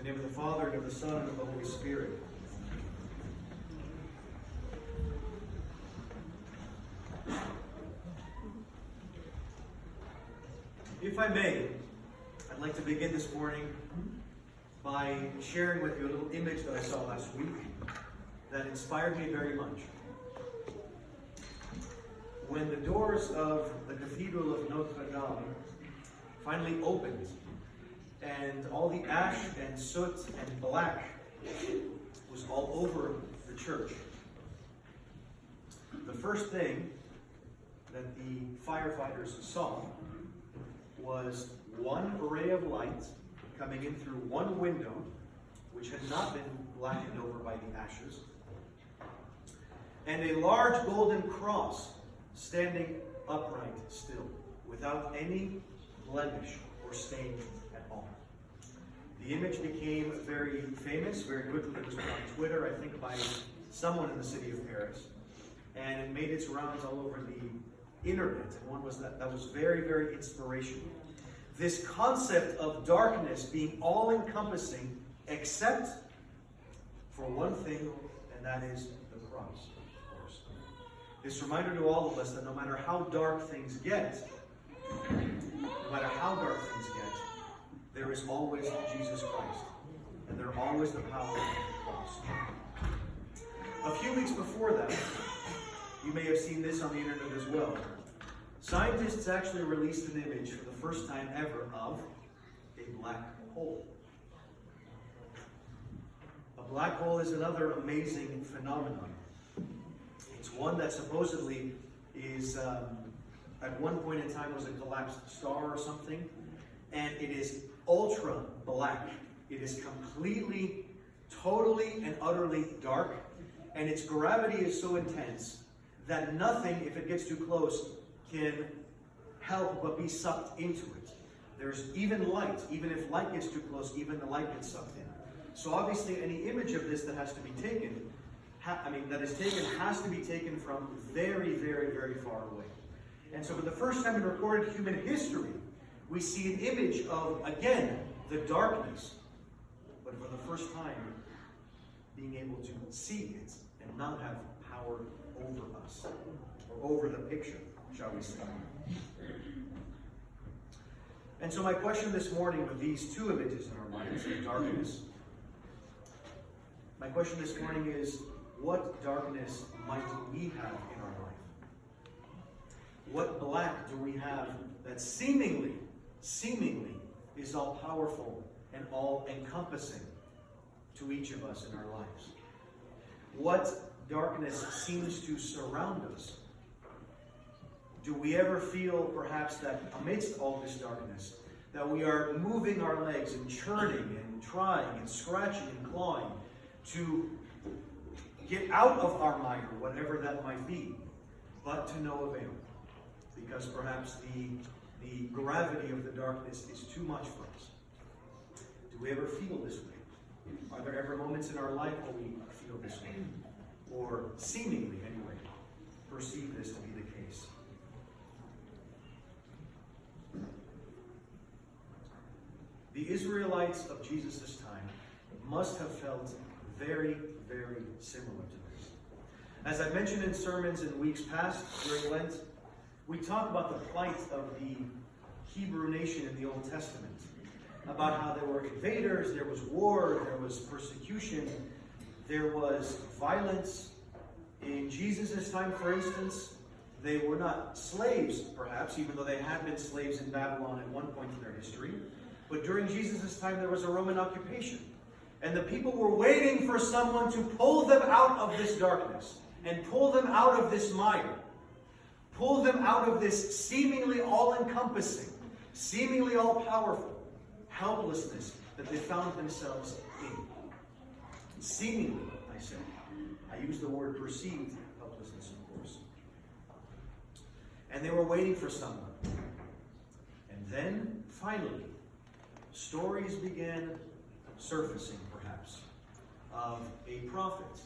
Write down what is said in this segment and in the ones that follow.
name of the Father, and of the Son, and of the Holy Spirit. If I may, I'd like to begin this morning by sharing with you a little image that I saw last week that inspired me very much. When the doors of the Cathedral of Notre Dame finally opened, and all the ash and soot and black was all over the church, the first thing that the firefighters saw was one ray of light coming in through one window, which had not been blackened over by the ashes, and a large golden cross standing upright still, without any blemish or stain at all. The image became very famous, very quickly. It was put on Twitter, I think by someone in the city of Paris, and it made its rounds all over the internet, and one was that was very, very inspirational. This concept of darkness being all-encompassing, except for one thing, and that is the cross, of course. This reminder to all of us that no matter how dark things get, there is always Jesus Christ, and there always the power of the cross. A few weeks before that, you may have seen this on the internet as well. Scientists actually released an image for the first time ever of a black hole. A black hole is another amazing phenomenon. It's one that supposedly is, at one point in time, was a collapsed star or something, and it is ultra black. It is completely, totally, and utterly dark, and its gravity is so intense that nothing, if it gets too close, can help but be sucked into it. There's even light. Even if light gets too close, even the light gets sucked in. So obviously any image of this that has to be taken, has to be taken from very, very, very far away. And so for the first time in recorded human history, we see an image of, again, the darkness, but for the first time, being able to see it and not have power over us, or over the picture, shall we say. And so my question this morning with these two images in our minds, of darkness, my question this morning is, what darkness might we have in our life? What black do we have that seemingly is all powerful and all encompassing to each of us in our lives? What darkness seems to surround us? Do we ever feel perhaps that amidst all this darkness, that we are moving our legs and churning and trying and scratching and clawing to get out of our mire, whatever that might be, but to no avail? Because perhaps the gravity of the darkness is too much for us. Do we ever feel this way? Are there ever moments in our life where we feel this way? Or seemingly, anyway, perceive this to be the case? The Israelites of Jesus' time must have felt very, very similar to this. As I mentioned in sermons in weeks past during Lent, we talk about the plight of the Hebrew nation in the Old Testament, about how there were invaders, there was war, there was persecution, there was violence. In Jesus' time, for instance, they were not slaves, perhaps, even though they had been slaves in Babylon at one point in their history. But during Jesus' time, there was a Roman occupation. And the people were waiting for someone to pull them out of this darkness and pull them out of this mire. Pull them out of this seemingly all-encompassing, seemingly all-powerful helplessness that they found themselves in. Seemingly, I say. I use the word perceived helplessness, of course. And they were waiting for someone. And then, finally, stories began surfacing, perhaps, of a prophet,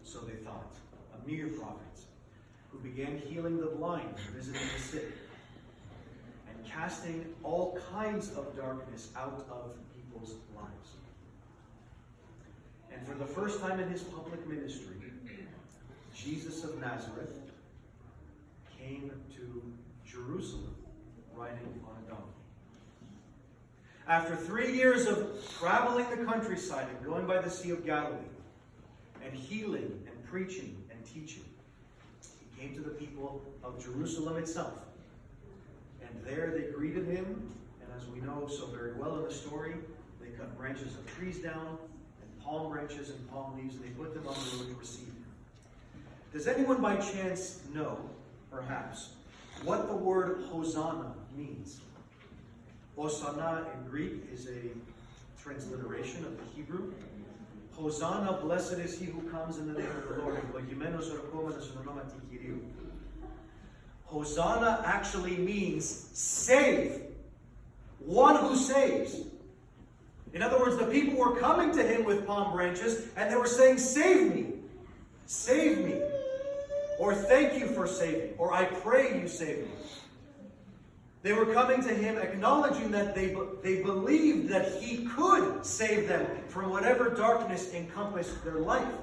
so they thought, a mere prophet, who began healing the blind, visiting the sick, and casting all kinds of darkness out of people's lives. And for the first time in his public ministry, Jesus of Nazareth came to Jerusalem riding on a donkey. After 3 years of traveling the countryside and going by the Sea of Galilee, and healing and preaching and teaching, he came to the people of Jerusalem itself. And there they greeted him, and as we know so very well in the story, they cut branches of trees down, and palm branches and palm leaves, and they put them on the road to receive him. Does anyone by chance know, perhaps, what the word Hosanna means? Hosanna in Greek is a transliteration of the Hebrew. Hosanna, blessed is he who comes in the name of the Lord. Hosanna actually means save. One who saves. In other words, the people were coming to him with palm branches and they were saying, save me. Save me. Or thank you for saving. Or I pray you save me. They were coming to him acknowledging that they believed that he could save them from whatever darkness encompassed their life.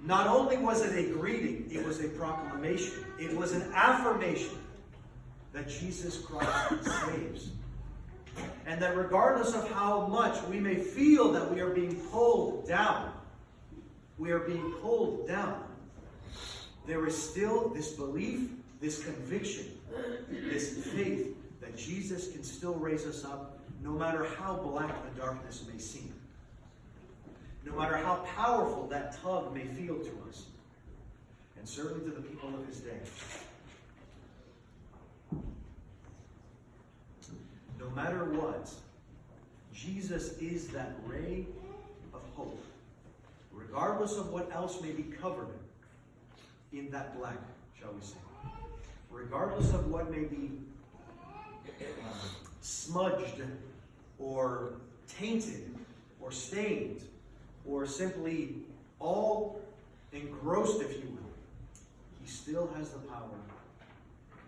Not only was it a greeting, it was a proclamation. It was an affirmation that Jesus Christ saves. And that regardless of how much we may feel that we are being pulled down, there is still this belief, this conviction, this faith that Jesus can still raise us up no matter how black the darkness may seem. No matter how powerful that tug may feel to us. And certainly to the people of his day. No matter what, Jesus is that ray of hope. Regardless of what else may be covered in that black, shall we say. Regardless of what may be smudged or tainted or stained or simply all engrossed, if you will, he still has the power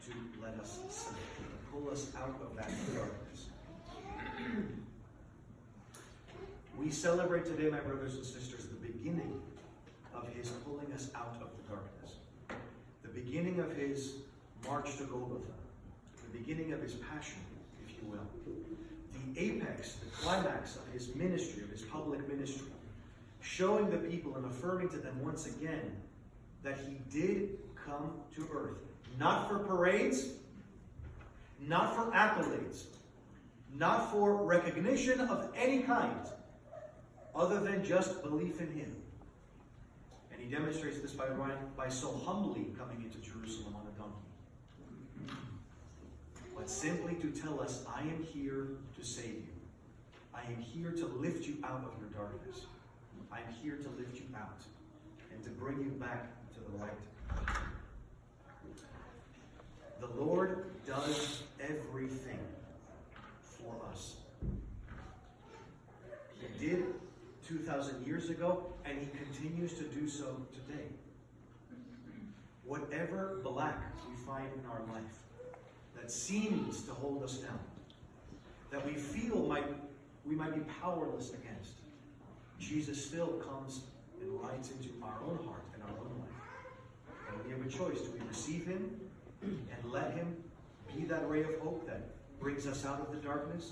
to let us see, to pull us out of that darkness. We celebrate today, my brothers and sisters, the beginning of his pulling us out of the darkness. The beginning of his march to Golgotha. The beginning of his passion, if you will. The apex, the climax of his ministry, of his public ministry. Showing the people and affirming to them once again that he did come to earth. Not for parades, not for accolades, not for recognition of any kind, other than just belief in him. And he demonstrates this by so humbly coming into Jerusalem on a donkey. But simply to tell us, I am here to save you. I am here to lift you out of your darkness. I am here to lift you out and to bring you back to the light. The Lord does everything for us. He did 2,000 years ago, and he continues to do so today. Whatever black we find in our life that seems to hold us down, that we feel we might be powerless against, Jesus still comes and rides into our own heart and our own life. And we have a choice. Do we receive him and let him be that ray of hope that brings us out of the darkness?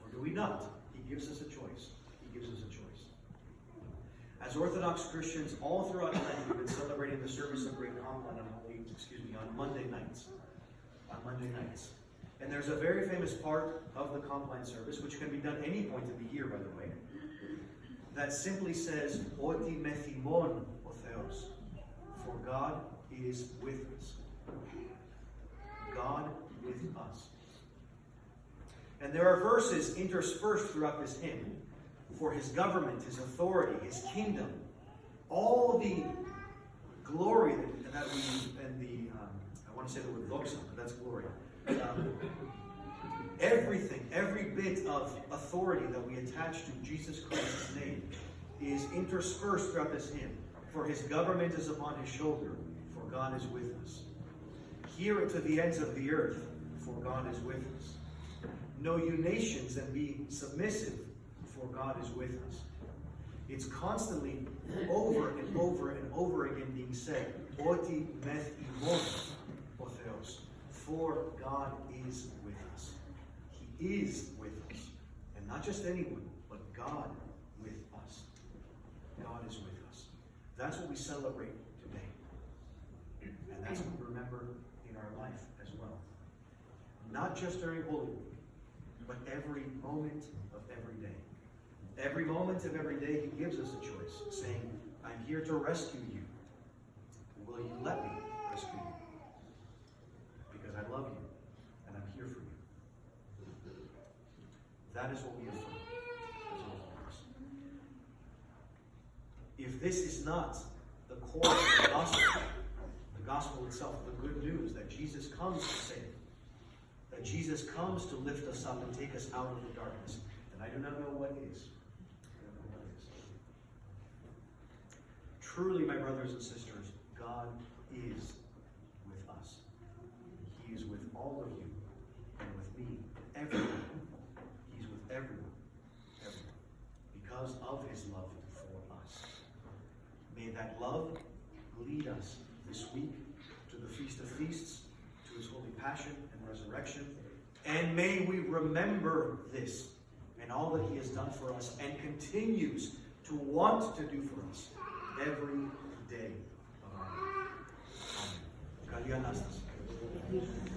Or do we not? He gives us a choice. He gives us a choice. As Orthodox Christians, all throughout Lent, we've been celebrating the service of Great Compline on Monday nights. On Monday nights. And there's a very famous part of the Compline service, which can be done any point of the year, by the way, that simply says, Oti methimon o Theos, for God is with us. God with us. And there are verses interspersed throughout this hymn for his government, his authority, his kingdom, all the glory that we, and the, I want to say the word doxa, but that's glory. Everything, every bit of authority that we attach to Jesus Christ's name is interspersed throughout this hymn. For his government is upon his shoulder, for God is with us. Hear it to the ends of the earth, for God is with us. Know you nations and be submissive, for God is with us. It's constantly over and over and over again being said, Oti meth imon o Theos, for God is with us. He is with us. And not just anyone, but God with us. God is with us. That's what we celebrate today. And that's what we remember in our life as well. Not just during Holy Week, but every moment of every day. Every moment of every day, He gives us a choice, saying, I'm here to rescue you. Will you let me rescue you? Because I love you, and I'm here for you. That is what we affirm as all followers. If this is not the core of the gospel itself, the good news that Jesus comes to save, that Jesus comes to lift us up and take us out of the darkness, then I do not know what is. Truly, my brothers and sisters, God is with us. He is with all of you and with me, everyone. He's with everyone, because of His love for us. May that love lead us this week to the Feast of Feasts, to His holy passion and resurrection, and may we remember this and all that He has done for us and continues to want to do for us every day of our life. Amen. Anastasi.